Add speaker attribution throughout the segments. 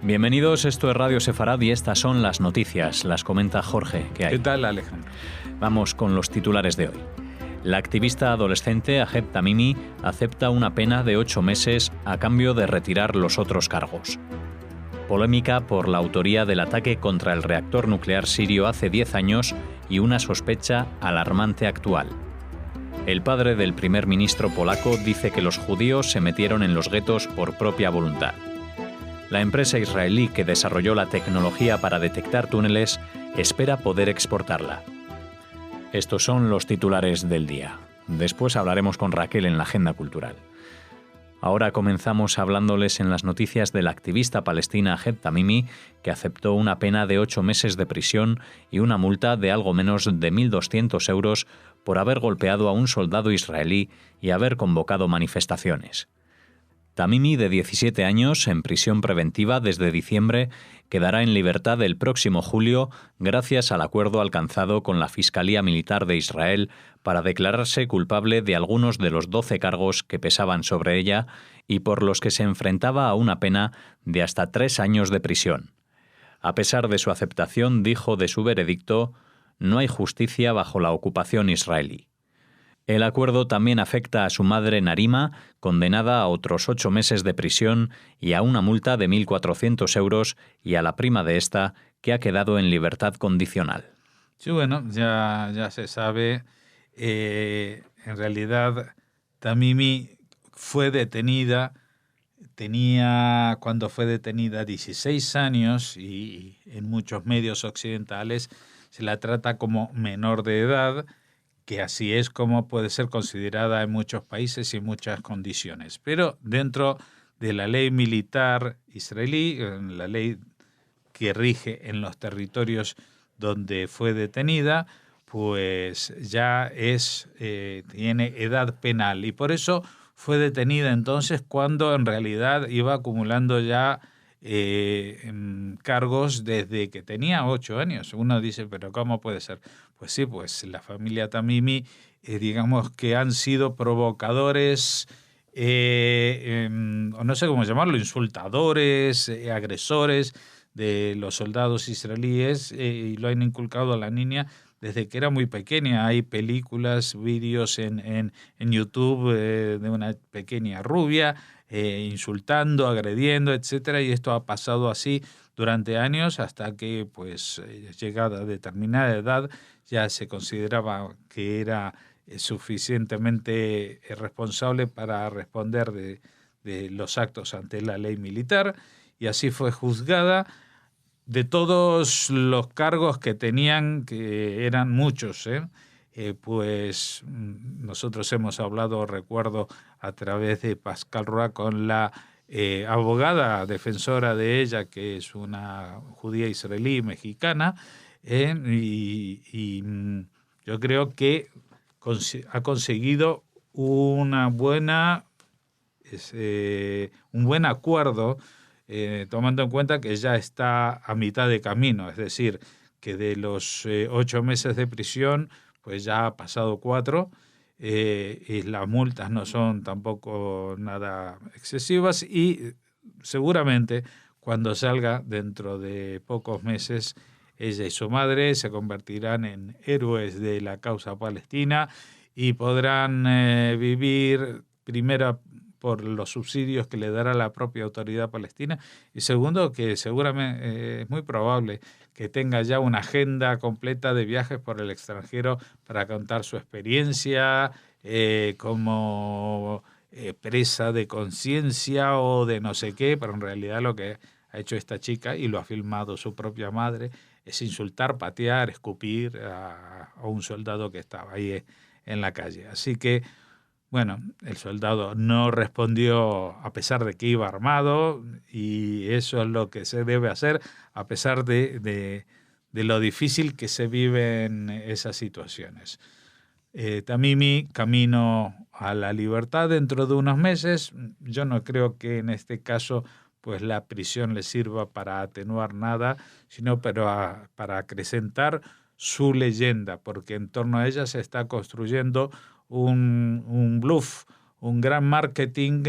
Speaker 1: Bienvenidos, esto es Radio Sefarad y estas son las noticias. Las comenta Jorge. ¿Qué hay?
Speaker 2: ¿Qué tal, Alejandro?
Speaker 1: Vamos con los titulares de hoy. La activista adolescente Ahed Tamimi acepta una pena de 8 meses a cambio de retirar los otros cargos. Polémica por la autoría del ataque contra el reactor nuclear sirio hace 10 años y una sospecha alarmante actual. El padre del primer ministro polaco dice que los judíos se metieron en los guetos por propia voluntad. La empresa israelí que desarrolló la tecnología para detectar túneles espera poder exportarla. Estos son los titulares del día. Después hablaremos con Raquel en la agenda cultural. Ahora comenzamos hablándoles en las noticias de la activista palestina Ahed Tamimi, que aceptó una pena de 8 meses de prisión y una multa de algo menos de 1.200 euros por haber golpeado a un soldado israelí y haber convocado manifestaciones. Tamimi, de 17 años, en prisión preventiva desde diciembre, quedará en libertad el próximo julio gracias al acuerdo alcanzado con la Fiscalía Militar de Israel para declararse culpable de algunos de los 12 cargos que pesaban sobre ella y por los que se enfrentaba a una pena de hasta 3 años de prisión. A pesar de su aceptación, dijo de su veredicto: «No hay justicia bajo la ocupación israelí». El acuerdo también afecta a su madre Narima, condenada a otros 8 meses de prisión y a una multa de 1.400 euros, y a la prima de esta, que ha quedado en libertad condicional.
Speaker 2: Sí, bueno, ya se sabe. En realidad, Tamimi fue detenida, cuando fue detenida 16 años y en muchos medios occidentales se la trata como menor de edad, que así es como puede ser considerada en muchos países y en muchas condiciones. Pero dentro de la ley militar israelí, la ley que rige en los territorios donde fue detenida, pues ya tiene edad penal. Y por eso fue detenida entonces cuando en realidad iba acumulando ya cargos desde que tenía 8 años. Uno dice, ¿pero cómo puede ser? Pues sí, pues la familia Tamimi, digamos que han sido provocadores, o no sé cómo llamarlo, insultadores, agresores de los soldados israelíes, y lo han inculcado a la niña desde que era muy pequeña. Hay películas, vídeos en YouTube de una pequeña rubia insultando, agrediendo, etcétera, y esto ha pasado así durante años hasta que, pues, llegada a determinada edad, ya se consideraba que era suficientemente responsable para responder de los actos ante la ley militar, y así fue juzgada de todos los cargos que tenían, que eran muchos, pues nosotros hemos hablado, recuerdo, a través de Pascal Roa con la abogada defensora de ella, que es una judía israelí mexicana, y yo creo que ha conseguido un buen acuerdo, tomando en cuenta que ya está a mitad de camino, es decir, que de los 8 meses de prisión, pues ya ha pasado 4, y las multas no son tampoco nada excesivas, y seguramente cuando salga dentro de pocos meses, ella y su madre se convertirán en héroes de la causa palestina y podrán vivir, primero, por los subsidios que le dará la propia autoridad palestina, y segundo, que seguramente es muy probable que tenga ya una agenda completa de viajes por el extranjero para contar su experiencia como presa de conciencia o de no sé qué, pero en realidad lo que ha hecho esta chica, y lo ha filmado su propia madre, es insultar, patear, escupir a un soldado que estaba ahí en la calle. Así que, bueno, el soldado no respondió a pesar de que iba armado, y eso es lo que se debe hacer a pesar de lo difícil que se vive en esas situaciones. Tamimi, camino a la libertad dentro de unos meses. Yo no creo que en este caso pues la prisión le sirva para atenuar nada, sino para acrecentar su leyenda, porque en torno a ella se está construyendo un bluff, un gran marketing,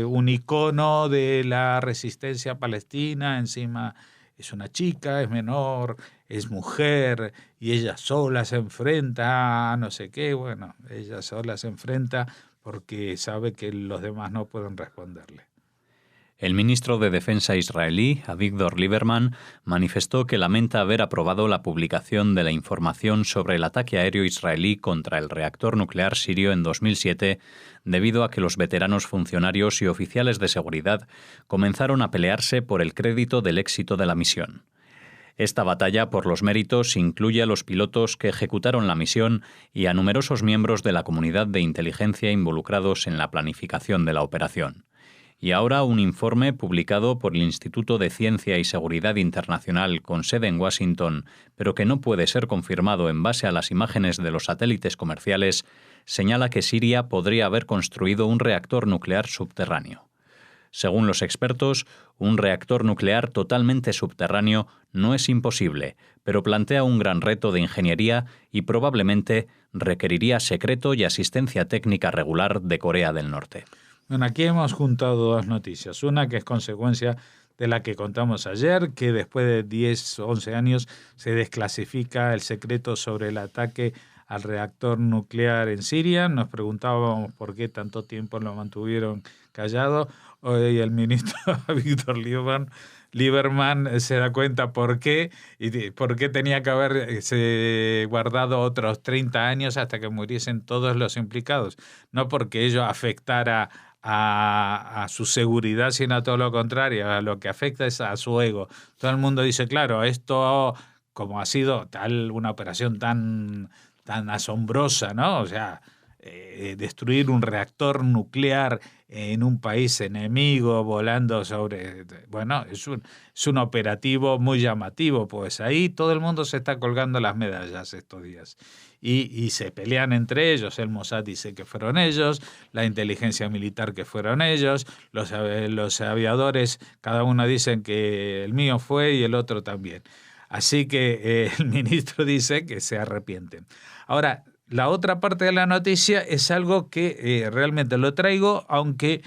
Speaker 2: un icono de la resistencia palestina. Encima es una chica, es menor, es mujer, y ella sola se enfrenta a no sé qué. Bueno, ella sola se enfrenta porque sabe que los demás no pueden responderle.
Speaker 1: El ministro de Defensa israelí, Avigdor Lieberman, manifestó que lamenta haber aprobado la publicación de la información sobre el ataque aéreo israelí contra el reactor nuclear sirio en 2007, debido a que los veteranos funcionarios y oficiales de seguridad comenzaron a pelearse por el crédito del éxito de la misión. Esta batalla por los méritos incluye a los pilotos que ejecutaron la misión y a numerosos miembros de la comunidad de inteligencia involucrados en la planificación de la operación. Y ahora un informe publicado por el Instituto de Ciencia y Seguridad Internacional con sede en Washington, pero que no puede ser confirmado en base a las imágenes de los satélites comerciales, señala que Siria podría haber construido un reactor nuclear subterráneo. Según los expertos, un reactor nuclear totalmente subterráneo no es imposible, pero plantea un gran reto de ingeniería y probablemente requeriría secreto y asistencia técnica regular de Corea del Norte.
Speaker 2: Bueno, aquí hemos juntado dos noticias. Una que es consecuencia de la que contamos ayer, que después de 10 o 11 años se desclasifica el secreto sobre el ataque al reactor nuclear en Siria. Nos preguntábamos por qué tanto tiempo lo mantuvieron callado. Hoy el ministro Víctor Lieberman se da cuenta por qué, y por qué tenía que haberse guardado otros 30 años hasta que muriesen todos los implicados. No porque ello afectara a su seguridad, sino a todo lo contrario. A lo que afecta es a su ego. Todo el mundo dice, claro, esto, como ha sido una operación tan asombrosa, ¿no? O sea, destruir un reactor nuclear en un país enemigo volando sobre... Bueno, es un operativo muy llamativo, pues ahí todo el mundo se está colgando las medallas estos días. Y se pelean entre ellos. El Mossad dice que fueron ellos, la inteligencia militar que fueron ellos, los aviadores, cada uno dicen que el mío fue y el otro también. Así que el ministro dice que se arrepienten. Ahora, la otra parte de la noticia es algo que realmente lo traigo, aunque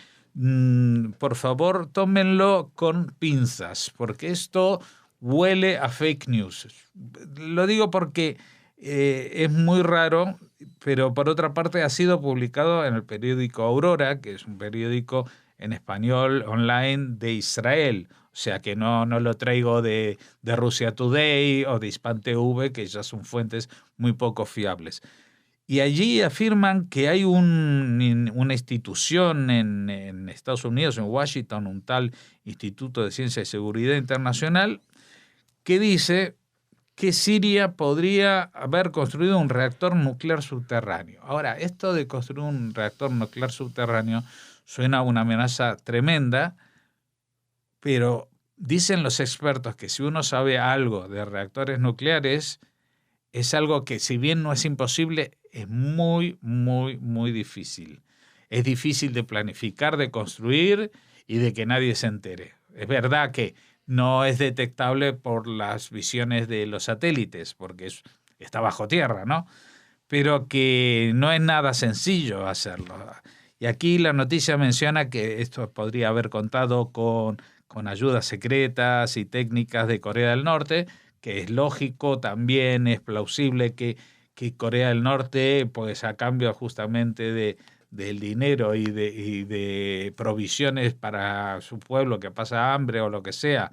Speaker 2: por favor tómenlo con pinzas, porque esto huele a fake news. Lo digo porque es muy raro, pero por otra parte ha sido publicado en el periódico Aurora, que es un periódico en español online de Israel. O sea que no lo traigo de Russia Today o de Hispan TV, que ya son fuentes muy poco fiables. Y allí afirman que hay una institución en Estados Unidos, en Washington, un tal Instituto de Ciencia y Seguridad Internacional, que dice que Siria podría haber construido un reactor nuclear subterráneo. Ahora, esto de construir un reactor nuclear subterráneo suena a una amenaza tremenda, pero dicen los expertos que si uno sabe algo de reactores nucleares, es algo que, si bien no es imposible, es muy, muy, muy difícil. Es difícil de planificar, de construir y de que nadie se entere. Es verdad que no es detectable por las visiones de los satélites, porque está bajo tierra, ¿no? Pero que no es nada sencillo hacerlo. Y aquí la noticia menciona que esto podría haber contado con ayudas secretas y técnicas de Corea del Norte, que es lógico, también es plausible que Corea del Norte, pues a cambio justamente del dinero y de provisiones para su pueblo que pasa hambre o lo que sea,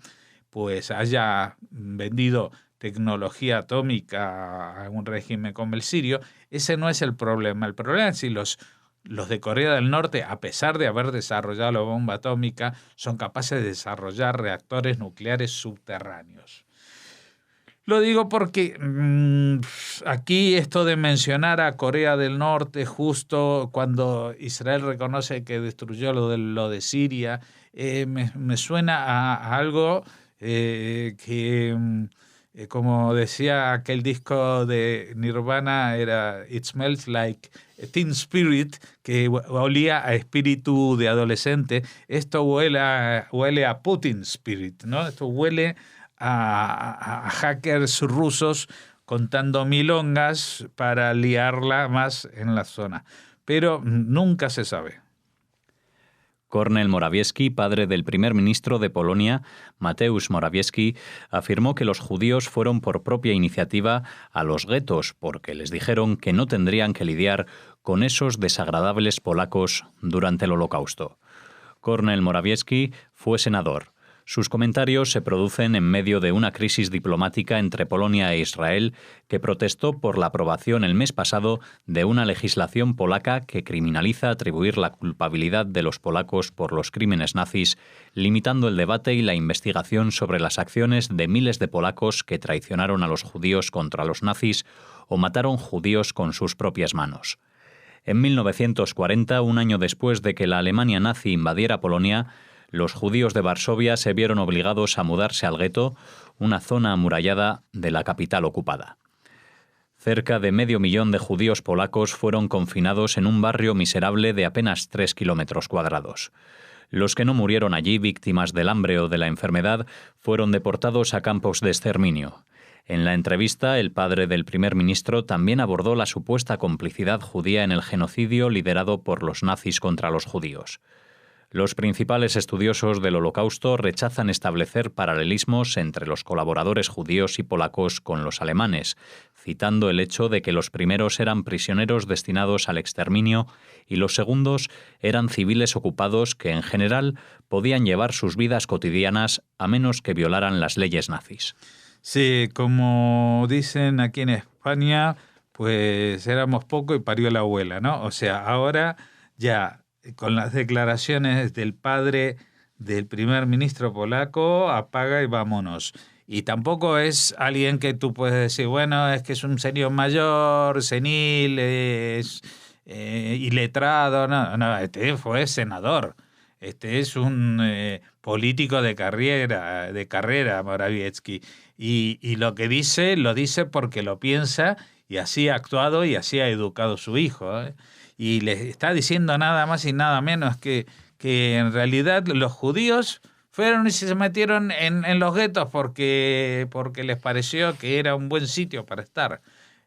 Speaker 2: pues haya vendido tecnología atómica a un régimen como el sirio. Ese no es el problema. El problema es si los de Corea del Norte, a pesar de haber desarrollado la bomba atómica, son capaces de desarrollar reactores nucleares subterráneos. Lo digo porque aquí esto de mencionar a Corea del Norte justo cuando Israel reconoce que destruyó lo de Siria, me suena a algo que, como decía aquel disco de Nirvana, era It Smells Like Teen Spirit, que olía a espíritu de adolescente. Esto huele a Putin Spirit, ¿no? Esto huele a hackers rusos contando milongas para liarla más en la zona. Pero nunca se sabe.
Speaker 1: Kornel Morawiecki, padre del primer ministro de Polonia, Mateusz Morawiecki, afirmó que los judíos fueron por propia iniciativa a los guetos porque les dijeron que no tendrían que lidiar con esos desagradables polacos durante el Holocausto. Kornel Morawiecki fue senador. Sus comentarios se producen en medio de una crisis diplomática entre Polonia e Israel que protestó por la aprobación el mes pasado de una legislación polaca que criminaliza atribuir la culpabilidad de los polacos por los crímenes nazis, limitando el debate y la investigación sobre las acciones de miles de polacos que traicionaron a los judíos contra los nazis o mataron judíos con sus propias manos. En 1940, un año después de que la Alemania nazi invadiera Polonia, los judíos de Varsovia se vieron obligados a mudarse al gueto, una zona amurallada de la capital ocupada. Cerca de 500.000 de judíos polacos fueron confinados en un barrio miserable de apenas 3 kilómetros cuadrados. Los que no murieron allí víctimas del hambre o de la enfermedad fueron deportados a campos de exterminio. En la entrevista, el padre del primer ministro también abordó la supuesta complicidad judía en el genocidio liderado por los nazis contra los judíos. Los principales estudiosos del Holocausto rechazan establecer paralelismos entre los colaboradores judíos y polacos con los alemanes, citando el hecho de que los primeros eran prisioneros destinados al exterminio y los segundos eran civiles ocupados que, en general, podían llevar sus vidas cotidianas a menos que violaran las leyes nazis.
Speaker 2: Sí, como dicen aquí en España, pues éramos poco y parió la abuela, ¿no? O sea, ahora ya con las declaraciones del padre del primer ministro polaco, apaga y vámonos. Y tampoco es alguien que tú puedes decir, bueno, es que es un señor mayor, senil, es iletrado. No, este fue senador. Este es un político de carrera, Morawiecki. Y lo que dice, lo dice porque lo piensa y así ha actuado y así ha educado a su hijo, ¿eh? Y les está diciendo nada más y nada menos que en realidad los judíos fueron y se metieron en los guetos porque les pareció que era un buen sitio para estar.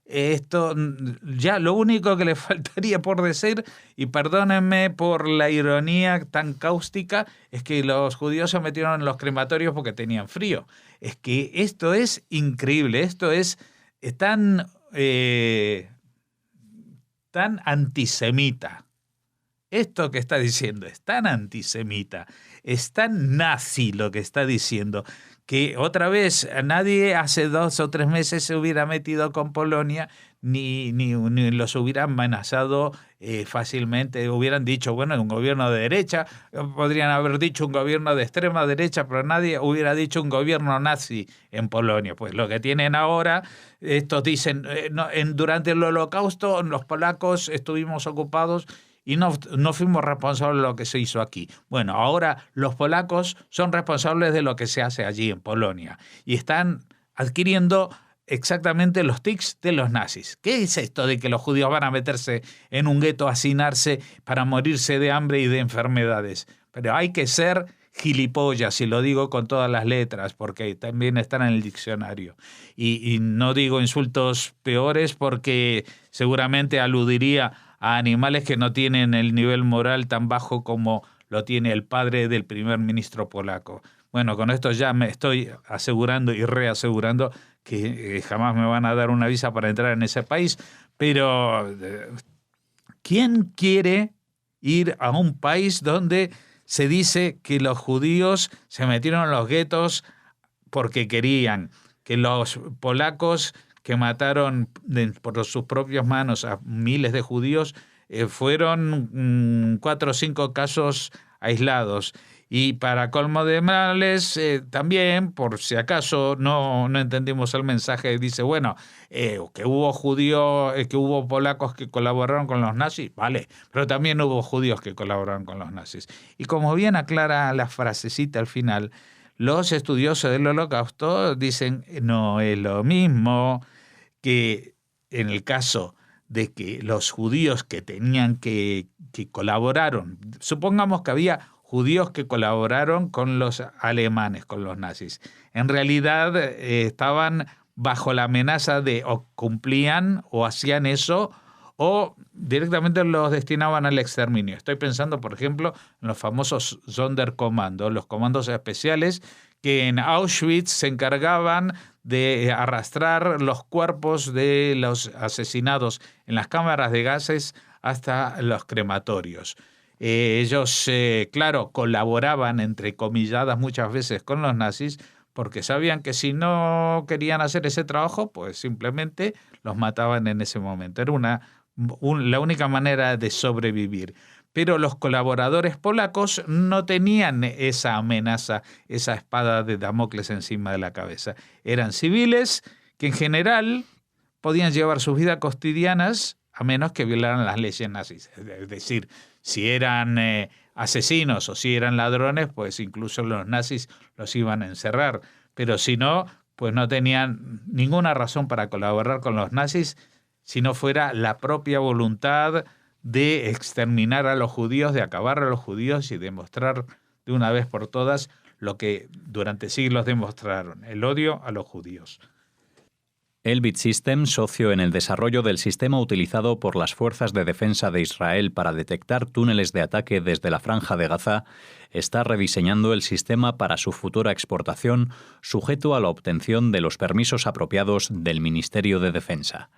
Speaker 2: Esto ya lo único que le faltaría por decir, y perdónenme por la ironía tan cáustica, es que los judíos se metieron en los crematorios porque tenían frío. Es que esto es increíble, esto es tan antisemita. Esto que está diciendo es tan antisemita, es tan nazi lo que está diciendo, que otra vez nadie hace 2 o 3 meses se hubiera metido con Polonia, ni los hubiera amenazado fácilmente. Hubieran dicho, bueno, un gobierno de derecha, podrían haber dicho un gobierno de extrema derecha, pero nadie hubiera dicho un gobierno nazi en Polonia. Pues lo que tienen ahora, estos dicen, durante el Holocausto los polacos estuvimos ocupados y no fuimos responsables de lo que se hizo aquí. Bueno, ahora los polacos son responsables de lo que se hace allí en Polonia y están adquiriendo exactamente los tics de los nazis. ¿Qué es esto de que los judíos van a meterse en un gueto a hacinarse para morirse de hambre y de enfermedades? Pero hay que ser gilipollas, y lo digo con todas las letras, porque también están en el diccionario. Y no digo insultos peores porque seguramente aludiría a animales que no tienen el nivel moral tan bajo como lo tiene el padre del primer ministro polaco. Bueno, con esto ya me estoy asegurando y reasegurando que jamás me van a dar una visa para entrar en ese país, pero ¿quién quiere ir a un país donde se dice que los judíos se metieron en los guetos porque querían, que los polacos que mataron por sus propias manos a miles de judíos fueron 4 o 5 casos aislados? Y para colmo de males, también, por si acaso no entendimos el mensaje, dice, bueno, que hubo judíos, que hubo polacos que colaboraron con los nazis, vale, pero también hubo judíos que colaboraron con los nazis. Y como bien aclara la frasecita al final, los estudiosos del Holocausto dicen, no es lo mismo que en el caso de que los judíos que tenían que colaboraron, supongamos que había judíos que colaboraron con los alemanes, con los nazis. En realidad estaban bajo la amenaza de o cumplían o hacían eso o directamente los destinaban al exterminio. Estoy pensando, por ejemplo, en los famosos Sonderkommando, los comandos especiales que en Auschwitz se encargaban de arrastrar los cuerpos de los asesinados en las cámaras de gases hasta los crematorios. Ellos, claro, colaboraban, entre comilladas, muchas veces con los nazis, porque sabían que si no querían hacer ese trabajo, pues simplemente los mataban en ese momento. Era la única manera de sobrevivir. Pero los colaboradores polacos no tenían esa amenaza, esa espada de Damocles encima de la cabeza. Eran civiles que en general podían llevar sus vidas cotidianas a menos que violaran las leyes nazis. Es decir, si eran asesinos o si eran ladrones, pues incluso los nazis los iban a encerrar. Pero si no, pues no tenían ninguna razón para colaborar con los nazis si no fuera la propia voluntad de exterminar a los judíos, de acabar a los judíos y demostrar de una vez por todas lo que durante siglos demostraron, el odio a los judíos.
Speaker 1: Elbit Systems, socio en el desarrollo del sistema utilizado por las Fuerzas de Defensa de Israel para detectar túneles de ataque desde la Franja de Gaza, está rediseñando el sistema para su futura exportación, sujeto a la obtención de los permisos apropiados del Ministerio de Defensa.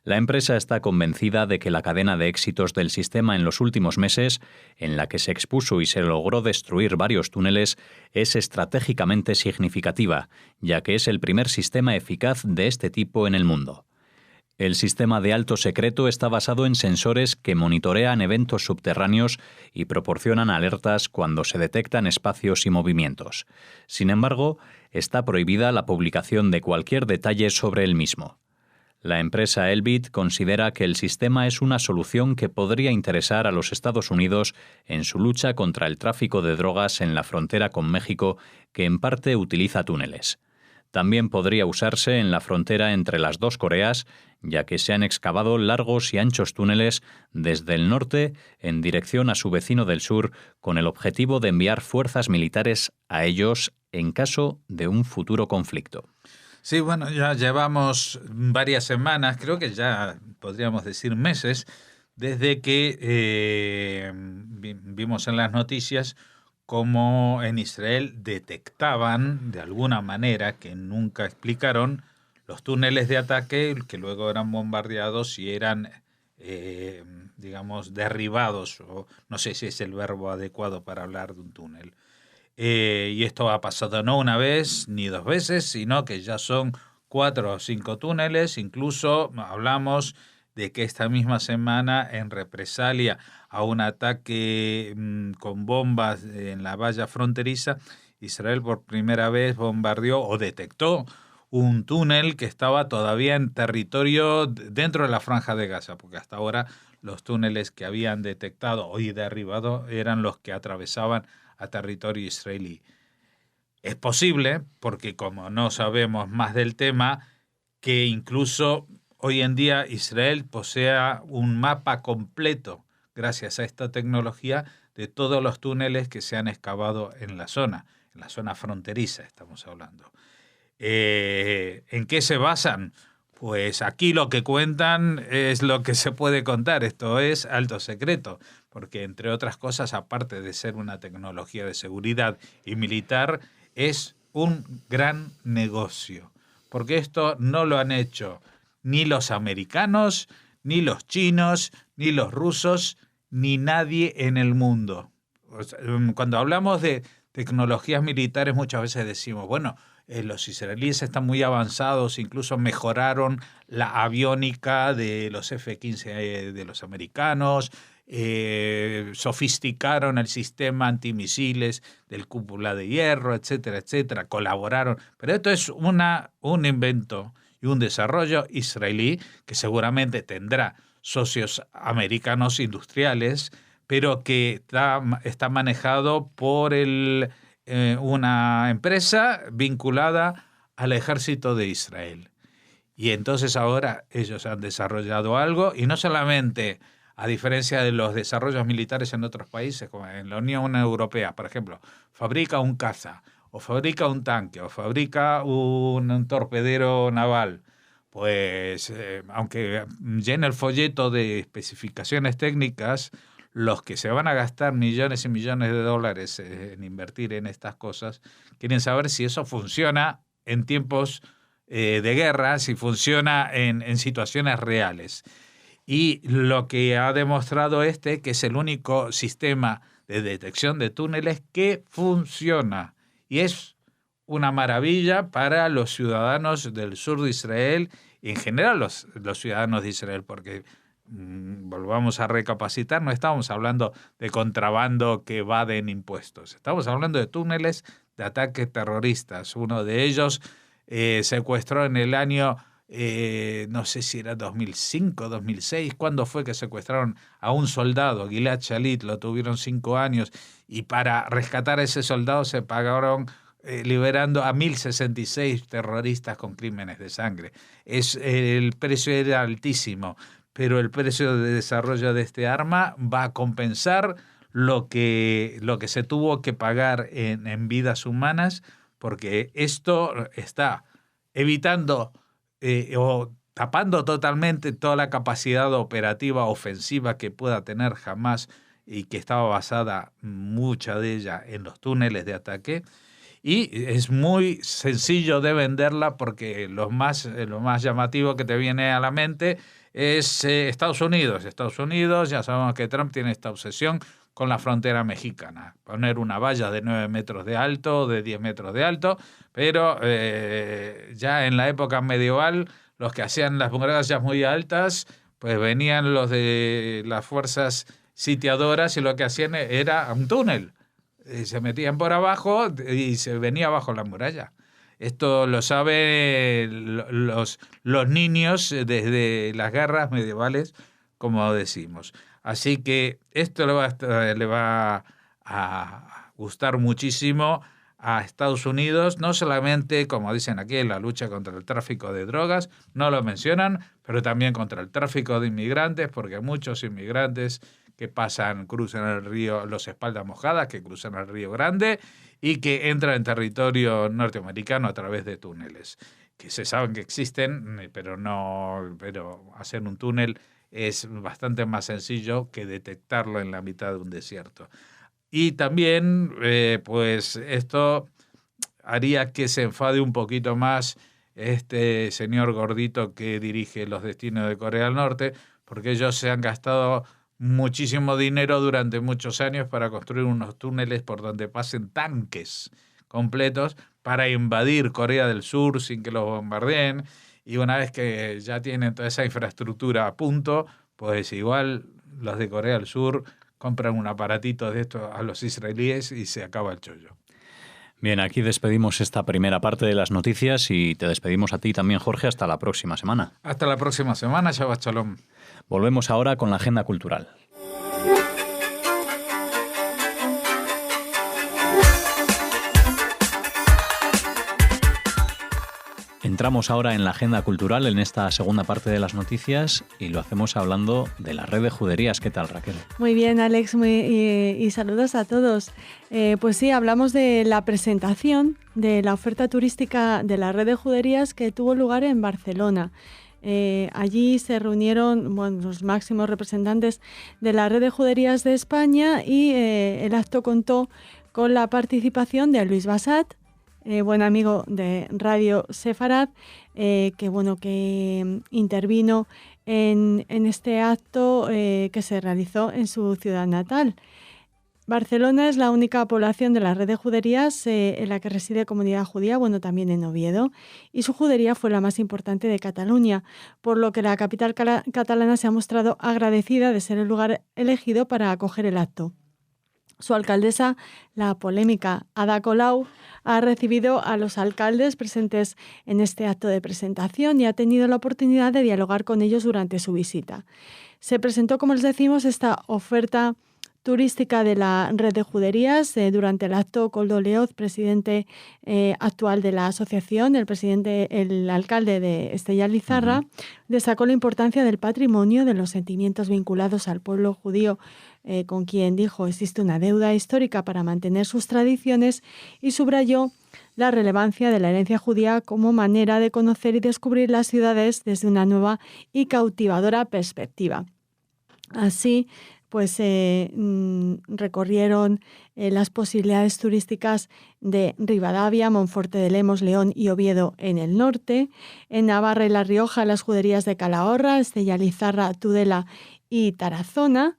Speaker 1: La empresa está convencida de que la cadena de éxitos del sistema en los últimos meses, en la que se expuso y se logró destruir varios túneles, es estratégicamente significativa, ya que es el primer sistema eficaz de este tipo en el mundo. El sistema de alto secreto está basado en sensores que monitorean eventos subterráneos y proporcionan alertas cuando se detectan espacios y movimientos. Sin embargo, está prohibida la publicación de cualquier detalle sobre el mismo. La empresa Elbit considera que el sistema es una solución que podría interesar a los Estados Unidos en su lucha contra el tráfico de drogas en la frontera con México, que en parte utiliza túneles. También podría usarse en la frontera entre las dos Coreas, ya que se han excavado largos y anchos túneles desde el norte en dirección a su vecino del sur, con el objetivo de enviar fuerzas militares a ellos en caso de un futuro conflicto.
Speaker 2: Sí, bueno, ya llevamos varias semanas, creo que ya podríamos decir meses, desde que vimos en las noticias cómo en Israel detectaban de alguna manera, que nunca explicaron, los túneles de ataque que luego eran bombardeados y eran, digamos, derribados, o no sé si es el verbo adecuado para hablar de un túnel. Y esto ha pasado no una vez ni dos veces, sino que ya son 4 o 5 túneles. Incluso hablamos de que esta misma semana, en represalia a un ataque con bombas en la valla fronteriza, Israel por primera vez bombardeó o detectó un túnel que estaba todavía en territorio dentro de la Franja de Gaza, porque hasta ahora los túneles que habían detectado y derribado eran los que atravesaban a territorio israelí. Es posible, porque como no sabemos más del tema, que incluso hoy en día Israel posea un mapa completo, gracias a esta tecnología, de todos los túneles que se han excavado en la zona fronteriza estamos hablando. ¿En qué se basan? Pues aquí lo que cuentan es lo que se puede contar, esto es alto secreto, porque entre otras cosas, aparte de ser una tecnología de seguridad y militar, es un gran negocio, porque esto no lo han hecho ni los americanos, ni los chinos, ni los rusos, ni nadie en el mundo. Cuando hablamos de tecnologías militares muchas veces decimos, bueno, los israelíes están muy avanzados, incluso mejoraron la aviónica de los F-15 de los americanos, sofisticaron el sistema antimisiles del cúpula de hierro, etcétera, etcétera, colaboraron. Pero esto es un invento y un desarrollo israelí que seguramente tendrá socios americanos industriales, pero que está manejado por una empresa vinculada al ejército de Israel. Y entonces ahora ellos han desarrollado algo, y no solamente, a diferencia de los desarrollos militares en otros países, como en la Unión Europea, por ejemplo, fabrica un caza, o fabrica un tanque, o fabrica un torpedero naval. pues aunque llena el folleto de especificaciones técnicas, los que se van a gastar millones y millones de dólares en invertir en estas cosas, quieren saber si eso funciona en tiempos de guerra, si funciona en situaciones reales. Y lo que ha demostrado que es el único sistema de detección de túneles que funciona. Y es una maravilla para los ciudadanos del sur de Israel y en general los ciudadanos de Israel, porque volvamos a recapacitar, no estamos hablando de contrabando que evaden impuestos, estamos hablando de túneles de ataques terroristas. Uno de ellos secuestró en el año, no sé si era 2005, 2006, ¿cuándo fue que secuestraron a un soldado, Gilad Shalit? Lo tuvieron 5 años y para rescatar a ese soldado se pagaron liberando a 1.066 terroristas con crímenes de sangre. El precio era altísimo, pero el precio de desarrollo de este arma va a compensar lo que se tuvo que pagar en vidas humanas, porque esto está evitando o tapando totalmente toda la capacidad operativa ofensiva que pueda tener Hamás y que estaba basada, mucha de ella, en los túneles de ataque. Y es muy sencillo de venderla porque lo más llamativo que te viene a la mente es Estados Unidos. Estados Unidos, ya sabemos que Trump tiene esta obsesión con la frontera mexicana. Poner una valla de 9 metros de alto, de 10 metros de alto, pero ya en la época medieval los que hacían las murallas muy altas, pues venían los de las fuerzas sitiadoras y lo que hacían era un túnel. Se metían por abajo y se venía abajo la muralla. Esto lo saben los niños desde las guerras medievales, como decimos. Así que esto le va a gustar muchísimo a Estados Unidos, no solamente, como dicen aquí, en la lucha contra el tráfico de drogas, no lo mencionan, pero también contra el tráfico de inmigrantes, porque muchos inmigrantes que cruzan el río, los espaldas mojadas, que cruzan el Río Grande y que entran en territorio norteamericano a través de túneles, que se saben que existen, pero hacer un túnel es bastante más sencillo que detectarlo en la mitad de un desierto. Y también, pues esto haría que se enfade un poquito más este señor gordito que dirige los destinos de Corea del Norte, porque ellos se han gastado muchísimo dinero durante muchos años para construir unos túneles por donde pasen tanques completos para invadir Corea del Sur sin que los bombardeen. Y una vez que ya tienen toda esa infraestructura a punto, pues igual los de Corea del Sur compran un aparatito de esto a los israelíes y se acaba el chollo.
Speaker 1: Bien, aquí despedimos esta primera parte de las noticias y te despedimos a ti también, Jorge, hasta la próxima semana.
Speaker 2: Hasta la próxima semana, Shabbat Shalom.
Speaker 1: Volvemos ahora con la agenda cultural. Entramos ahora en la agenda cultural en esta segunda parte de las noticias y lo hacemos hablando de la red de juderías. ¿Qué tal, Raquel?
Speaker 3: Muy bien, Alex, y saludos a todos. Pues sí, hablamos de la presentación de la oferta turística de la red de juderías que tuvo lugar en Barcelona. Allí se reunieron los máximos representantes de la red de juderías de España y el acto contó con la participación de Luis Bassat, buen amigo de Radio Sefarad, que intervino en este acto que se realizó en su ciudad natal. Barcelona es la única población de la red de juderías en la que reside comunidad judía, también en Oviedo, y su judería fue la más importante de Cataluña, por lo que la capital catalana se ha mostrado agradecida de ser el lugar elegido para acoger el acto. Su alcaldesa, la polémica Ada Colau, ha recibido a los alcaldes presentes en este acto de presentación y ha tenido la oportunidad de dialogar con ellos durante su visita. Se presentó, como les decimos, esta oferta turística de la red de juderías. Durante el acto, Koldo Leoz, presidente actual de la asociación, el alcalde de Estella Lizarra, destacó la importancia del patrimonio, de los sentimientos vinculados al pueblo judío con quien dijo existe una deuda histórica para mantener sus tradiciones, y subrayó la relevancia de la herencia judía como manera de conocer y descubrir las ciudades desde una nueva y cautivadora perspectiva. Así, pues recorrieron las posibilidades turísticas de Rivadavia, Monforte de Lemos, León y Oviedo en el norte, en Navarra y La Rioja las juderías de Calahorra, Estella, Lizarra, Tudela y Tarazona.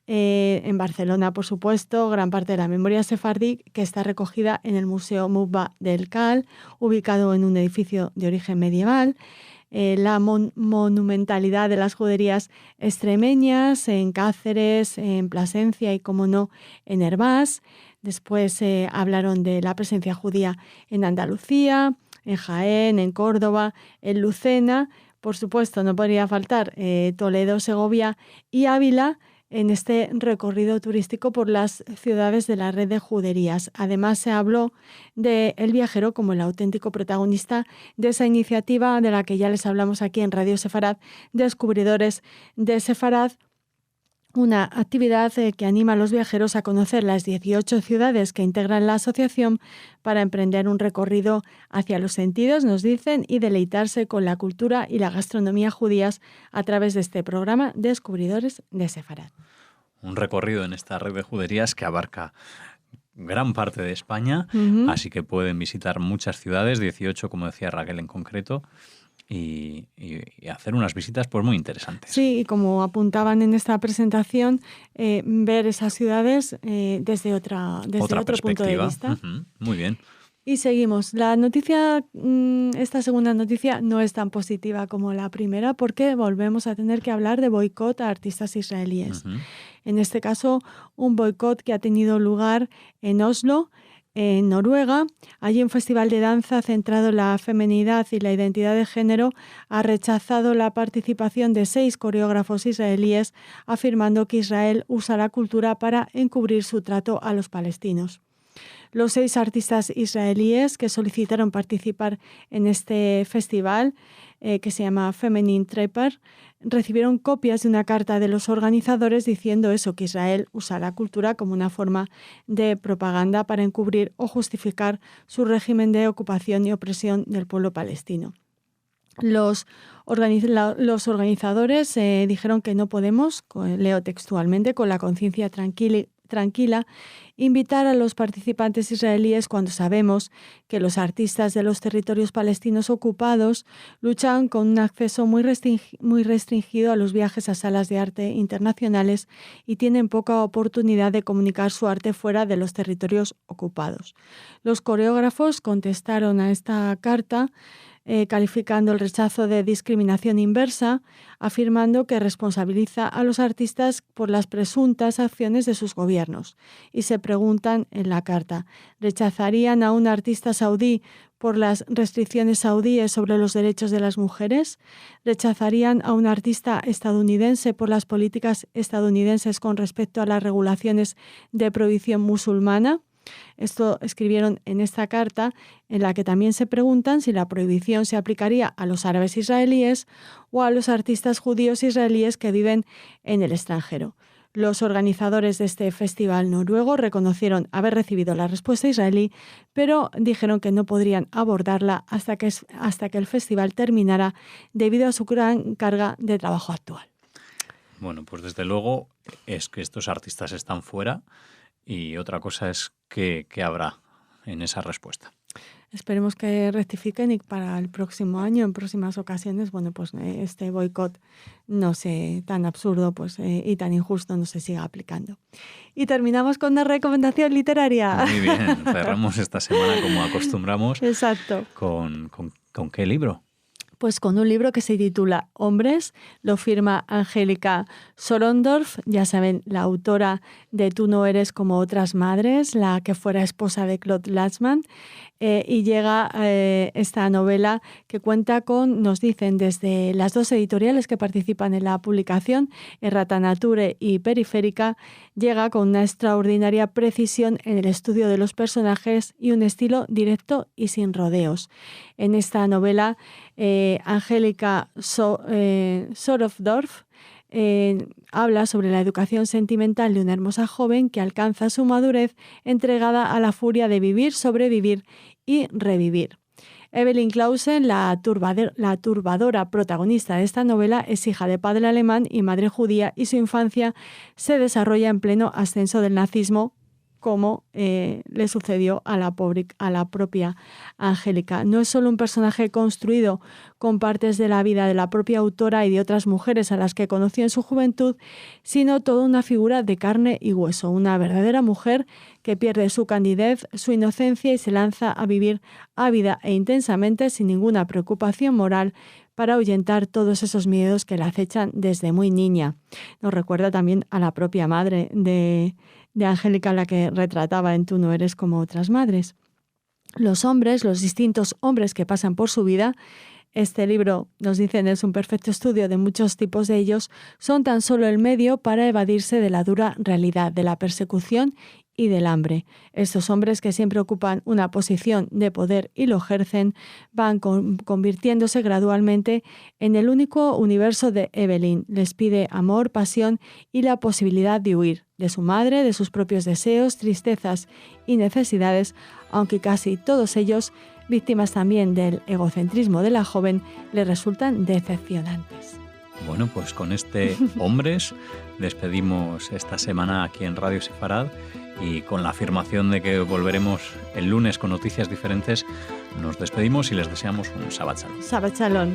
Speaker 3: En Barcelona, por supuesto, gran parte de la memoria sefardí, que está recogida en el Museo Mukba del Cal, ubicado en un edificio de origen medieval. La monumentalidad de las juderías extremeñas en Cáceres, en Plasencia y, como no, en Hervás. Después hablaron de la presencia judía en Andalucía, en Jaén, en Córdoba, en Lucena. Por supuesto, no podría faltar Toledo, Segovia y Ávila en este recorrido turístico por las ciudades de la red de juderías. Además, se habló de El Viajero como el auténtico protagonista de esa iniciativa de la que ya les hablamos aquí en Radio Sefarad, Descubridores de Sefarad, una actividad que anima a los viajeros a conocer las 18 ciudades que integran la asociación para emprender un recorrido hacia los sentidos, nos dicen, y deleitarse con la cultura y la gastronomía judías a través de este programa Descubridores de Sefarad.
Speaker 1: Un recorrido en esta red de juderías que abarca gran parte de España, así que pueden visitar muchas ciudades, 18, como decía Raquel en concreto, y hacer unas visitas pues muy interesantes.
Speaker 3: Sí, y como apuntaban en esta presentación, ver esas ciudades desde otro punto de vista.
Speaker 1: Muy bien.
Speaker 3: Y seguimos. La noticia, esta segunda noticia no es tan positiva como la primera, porque volvemos a tener que hablar de boicot a artistas israelíes. En este caso, un boicot que ha tenido lugar en Oslo, en Noruega. Allí un festival de danza centrado en la feminidad y la identidad de género ha rechazado la participación de 6 coreógrafos israelíes, afirmando que Israel usa la cultura para encubrir su trato a los palestinos. Los 6 artistas israelíes que solicitaron participar en este festival, que se llama Feminine Trapper, recibieron copias de una carta de los organizadores diciendo eso, que Israel usa la cultura como una forma de propaganda para encubrir o justificar su régimen de ocupación y opresión del pueblo palestino. Los organizadores dijeron que no podemos, leo textualmente, con la conciencia tranquila, invitar a los participantes israelíes cuando sabemos que los artistas de los territorios palestinos ocupados luchan con un acceso muy restringido a los viajes a salas de arte internacionales y tienen poca oportunidad de comunicar su arte fuera de los territorios ocupados. Los coreógrafos contestaron a esta carta calificando el rechazo de discriminación inversa, afirmando que responsabiliza a los artistas por las presuntas acciones de sus gobiernos. Y se preguntan en la carta, ¿rechazarían a un artista saudí por las restricciones saudíes sobre los derechos de las mujeres? ¿Rechazarían a un artista estadounidense por las políticas estadounidenses con respecto a las regulaciones de prohibición musulmana? Esto escribieron en esta carta, en la que también se preguntan si la prohibición se aplicaría a los árabes israelíes o a los artistas judíos israelíes que viven en el extranjero. Los organizadores de este festival noruego reconocieron haber recibido la respuesta israelí, pero dijeron que no podrían abordarla hasta que el festival terminara debido a su gran carga de trabajo actual.
Speaker 1: Bueno, pues desde luego es que estos artistas están fuera. Y otra cosa es qué habrá en esa respuesta.
Speaker 3: Esperemos que rectifiquen y para el próximo año, en próximas ocasiones, bueno, pues este boicot no sea tan absurdo y tan injusto no se siga aplicando. Y terminamos con una recomendación literaria.
Speaker 1: Muy bien, cerramos esta semana como acostumbramos.
Speaker 3: Exacto.
Speaker 1: ¿Con qué libro?
Speaker 3: Pues con un libro que se titula Hombres, lo firma Angélica Sorondorf, ya saben, la autora de Tú no eres como otras madres, la que fuera esposa de Claude Lanzmann, y llega esta novela que cuenta con, nos dicen desde las 2 editoriales que participan en la publicación, Errata Nature y Periférica, llega con una extraordinaria precisión en el estudio de los personajes y un estilo directo y sin rodeos. En esta novela, Angélica Sorondorf habla sobre la educación sentimental de una hermosa joven que alcanza su madurez entregada a la furia de vivir, sobrevivir y revivir. Evelyn Clausen, la turbadora protagonista de esta novela, es hija de padre alemán y madre judía, y su infancia se desarrolla en pleno ascenso del nazismo, como le sucedió a la propia Angélica. No es solo un personaje construido con partes de la vida de la propia autora y de otras mujeres a las que conoció en su juventud, sino toda una figura de carne y hueso, una verdadera mujer que pierde su candidez, su inocencia y se lanza a vivir ávida e intensamente sin ninguna preocupación moral para ahuyentar todos esos miedos que la acechan desde muy niña. Nos recuerda también a la propia madre de Angélica, la que retrataba en Tú no eres como otras madres. Los hombres, los distintos hombres que pasan por su vida, este libro, nos dicen, es un perfecto estudio de muchos tipos de ellos, son tan solo el medio para evadirse de la dura realidad, de la persecución y del hambre. Estos hombres que siempre ocupan una posición de poder y lo ejercen, van convirtiéndose gradualmente en el único universo de Evelyn. Les pide amor, pasión y la posibilidad de huir de su madre, de sus propios deseos, tristezas y necesidades, aunque casi todos ellos, víctimas también del egocentrismo de la joven, le resultan decepcionantes.
Speaker 1: Bueno, pues con este Hombres despedimos esta semana aquí en Radio Sefarad, y con la afirmación de que volveremos el lunes con noticias diferentes, nos despedimos y les deseamos un Shabbat Shalom.
Speaker 3: Shabbat Shalom.